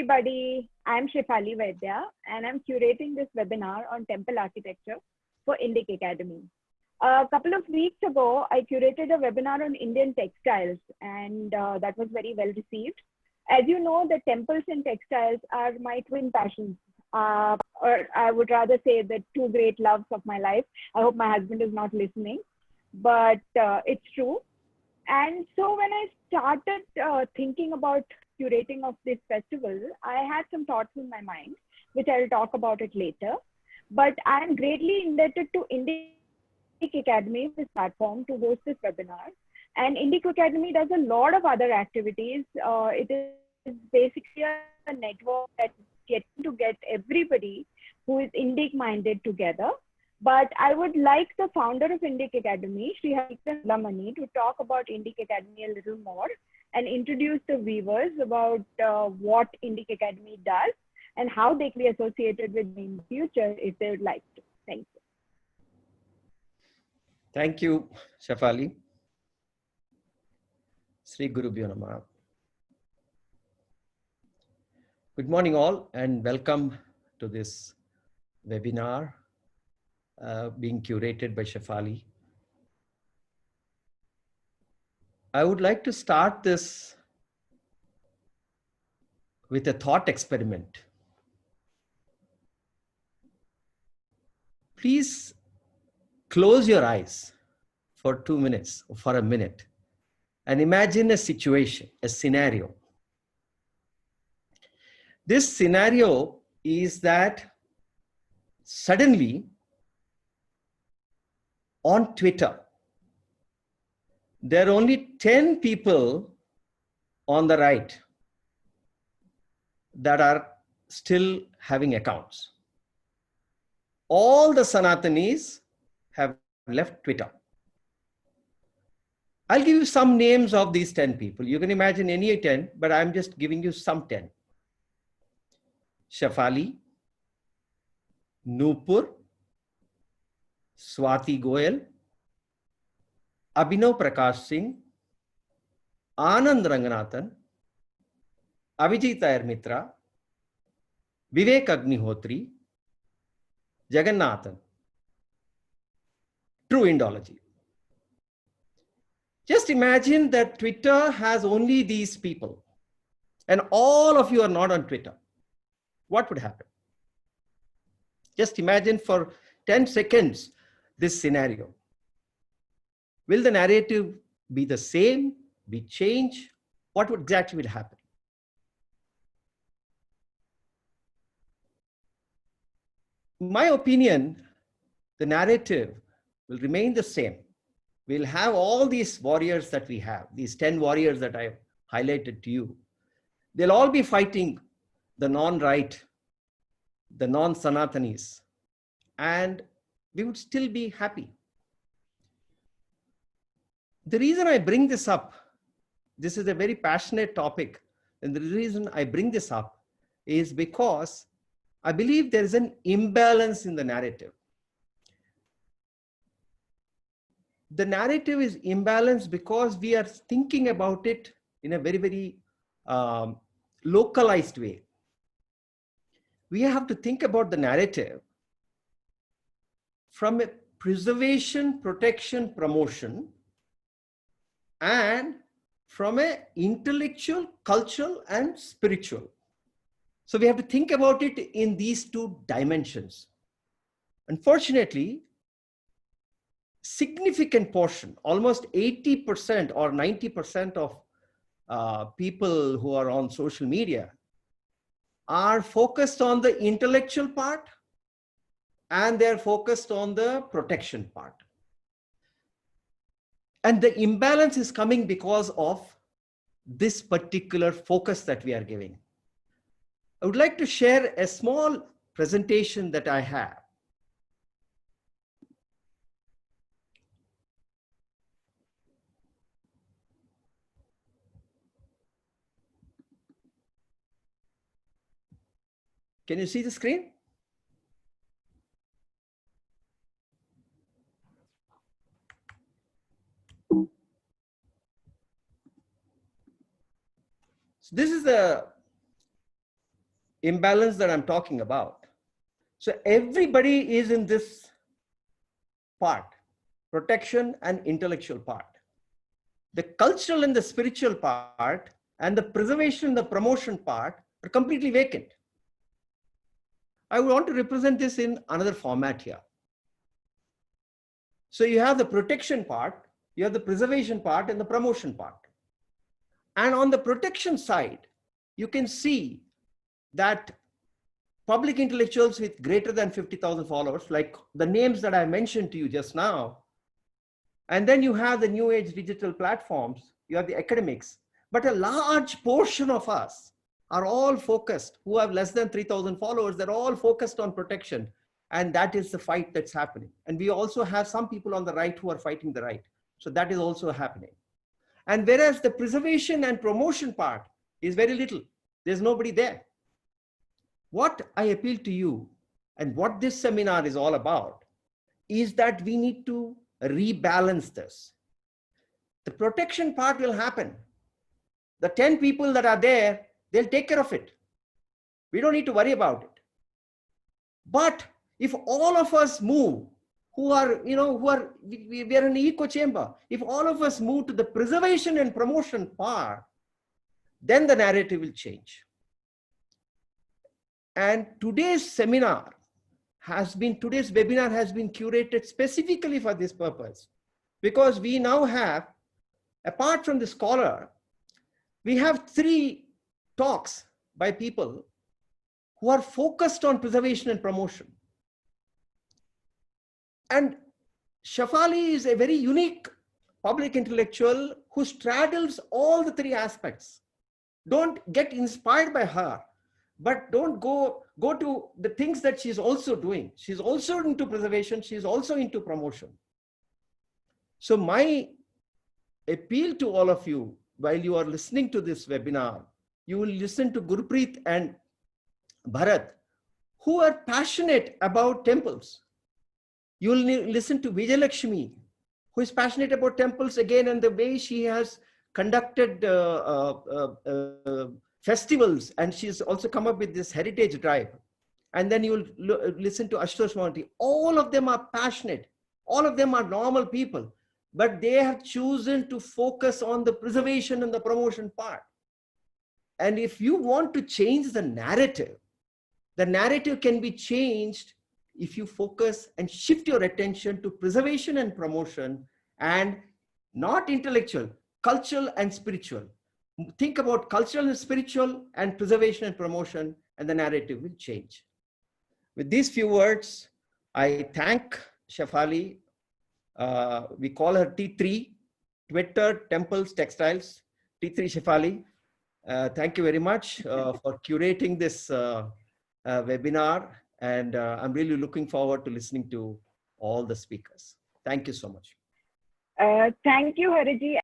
everybody. I'm Shefali Vaidya and I'm curating this webinar on temple architecture for Indic Academy. A couple of weeks ago, I curated a webinar on Indian textiles and that was very well received. As you know, the temples and textiles are my twin passions, or I would rather say the two great loves of my life. I hope my husband is not listening, but it's true. And so when I started thinking about curating of this festival, I had some thoughts in my mind, which I'll talk about it later. But I'm greatly indebted to Indic Academy, this platform, to host this webinar. And Indic Academy does a lot of other activities. It is basically a network that gets to get everybody who is Indic minded together. But I would like the founder of Indic Academy, Sri Harikran Lamani, to talk about Indic Academy a little more and introduce the viewers about what Indic Academy does and how they can be associated with me in the future if they would like to. Thank you. Thank you, Shefali. Sri Gurubhyo Namaha. Good morning all and welcome to this webinar being curated by Shefali. I would like to start this with a thought experiment. Please close your eyes for 2 minutes or for a minute and imagine a situation, a scenario. This scenario is that suddenly on Twitter, there are only 10 people on the right that are still having accounts. All the Sanatanis have left Twitter. I'll give you some names of these 10 people. You can imagine any 10, but I'm just giving you some 10. Shefali, Nupur, Swati Goyal, Abhinav Prakash Singh, Anand Ranganathan, Abhijit Iyer Mitra, Vivek Agnihotri, Jagannathan. True Indology. Just imagine that Twitter has only these people and all of you are not on Twitter. What would happen? Just imagine for 10 seconds this scenario. Will the narrative be the same, be changed? What exactly will happen? In my opinion, the narrative will remain the same. We'll have all these warriors that we have, these 10 warriors that I've highlighted to you. They'll all be fighting the non-right, the non-Sanatanis, and we would still be happy. The reason I bring this up, this is a very passionate topic, and the reason I bring this up is because I believe there is an imbalance in the narrative. The narrative is imbalanced because we are thinking about it in a very, very localized way. We have to think about the narrative from a preservation, protection, promotion, and from an intellectual, cultural, and spiritual. So we have to think about it in these two dimensions. Unfortunately, significant portion, almost 80% or 90% of people who are on social media are focused on the intellectual part and they're focused on the protection part. And the imbalance is coming because of this particular focus that we are giving. I would like to share a small presentation that I have. Can you see the screen? So this is the imbalance that I'm talking about. So everybody is in this part, protection and intellectual part. The cultural and the spiritual part and the preservation and the promotion part are completely vacant. I want to represent this in another format here. So you have the protection part, you have the preservation part and the promotion part. And on the protection side, you can see that public intellectuals with greater than 50,000 followers, like the names that I mentioned to you just now, and then you have the new age digital platforms, you have the academics, but a large portion of us are all focused, who have less than 3,000 followers, they're all focused on protection. And that is the fight that's happening. And we also have some people on the right who are fighting the right. So that is also happening. And whereas the preservation and promotion part is very little, there's nobody there. What I appeal to you and what this seminar is all about is that we need to rebalance this. The protection part will happen. The 10 people that are there, they'll take care of it. We don't need to worry about it. But if all of us move, we are in an echo chamber. If all of us move to the preservation and promotion part, then the narrative will change. And today's webinar has been curated specifically for this purpose, because we now have, apart from the scholar, we have 3 talks by people who are focused on preservation and promotion. And Shefali is a very unique public intellectual who straddles all the 3 aspects. Don't get inspired by her, but don't go to the things that she's also doing. She's also into preservation. She's also into promotion. So my appeal to all of you, while you are listening to this webinar, you will listen to Gurpreet and Bharat, who are passionate about temples. You will listen to Vijayalakshmi, who is passionate about temples again, and the way she has conducted festivals, and she's also come up with this heritage drive. And then you will listen to Ashutosh Mohanty. All of them are passionate. All of them are normal people, but they have chosen to focus on the preservation and the promotion part. And if you want to change the narrative can be changed if you focus and shift your attention to preservation and promotion, and not intellectual, cultural and spiritual. Think about cultural and spiritual and preservation and promotion, and the narrative will change. With these few words, I thank Shefali. We call her T3, Twitter, Temples, Textiles, T3 Shefali. Thank you very much for curating this webinar. And I'm really looking forward to listening to all the speakers. Thank you so much. Thank you, Hariji.